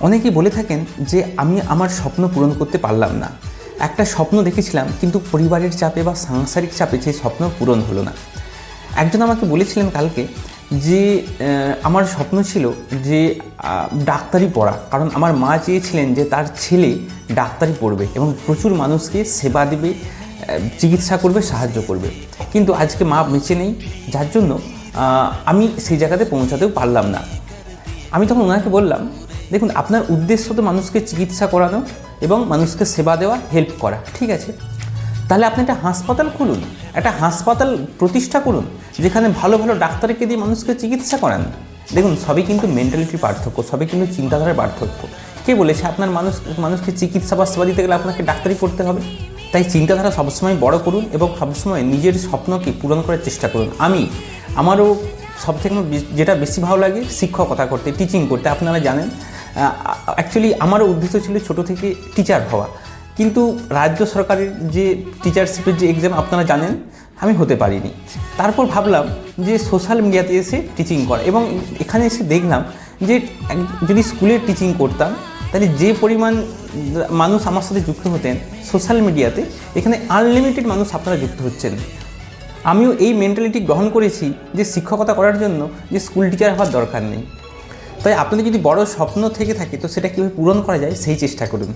অনেকেই বলে থাকেন যে আমি আমার স্বপ্ন পূরণ করতে পারলাম না। একটা স্বপ্ন দেখেছিলাম কিন্তু পরিবারের চাপে বা সাংসারিক চাপে সেই স্বপ্ন পূরণ হলো না। একজন আমাকে বলেছিলেন কালকে যে আমার স্বপ্ন ছিল যে ডাক্তারি পড়া, কারণ আমার মা চেয়েছিলেন যে তার ছেলে ডাক্তারি পড়বে এবং প্রচুর মানুষকে সেবা দেবে, চিকিৎসা করবে, সাহায্য করবে। কিন্তু আজকে মা বেঁচে নেই, যার জন্য আমি সেই জায়গাতে পৌঁছাতেও পারলাম না। আমি তখন ওনাকে বললাম, দেখুন আপনার উদ্দেশ্য তো মানুষকে চিকিৎসা করানো এবং মানুষকে সেবা দেওয়া, হেল্প করা, ঠিক আছে, তাহলে আপনি একটা হাসপাতাল খুলুন, একটা হাসপাতাল প্রতিষ্ঠা করুন যেখানে ভালো ভালো ডাক্তারকে দিয়ে মানুষকে চিকিৎসা করান। দেখুন সবই কিন্তু মেন্টালিটির পার্থক্য, সবই কিন্তু চিন্তাধারার পার্থক্য। কে বলেছে আপনার মানুষকে চিকিৎসা বা সেবা দিতে গেলে আপনাকে ডাক্তারি পড়তে হবে? তাই চিন্তাধারা সবসময় বড় করুন এবং সবসময় নিজের স্বপ্নকে পূরণ করার চেষ্টা করুন। আমারও সবথেকে যেটা বেশি ভালো লাগে শিক্ষকতা করতে, টিচিং করতে। আপনারা জানেন অ্যাকচুয়ালি আমারও উদ্দেশ্য ছিল ছোটো থেকে টিচার হওয়া, কিন্তু রাজ্য সরকারের যে টিচারশিপের যে এক্সাম আপনারা জানেন আমি হতে পারিনি। তারপর ভাবলাম যে সোশ্যাল মিডিয়াতে এসে টিচিং করা, এবং এখানে এসে দেখলাম যে যদি স্কুলে টিচিং করতাম তাহলে যে পরিমাণ মানুষ আমার সাথে যুক্ত হতেন সোশ্যাল মিডিয়াতে, এখানে আনলিমিটেড মানুষ আপনারা যুক্ত হচ্ছেন। আমিও এই মেন্টালিটি গ্রহণ করেছি যে শিক্ষকতা করার জন্য যে স্কুল টিচার হওয়ার দরকার নেই। তাই আপনাদের যদি বড় স্বপ্ন থেকে থাকে তো সেটা কীভাবে পূরণ করা যায় সেই চেষ্টা করুন।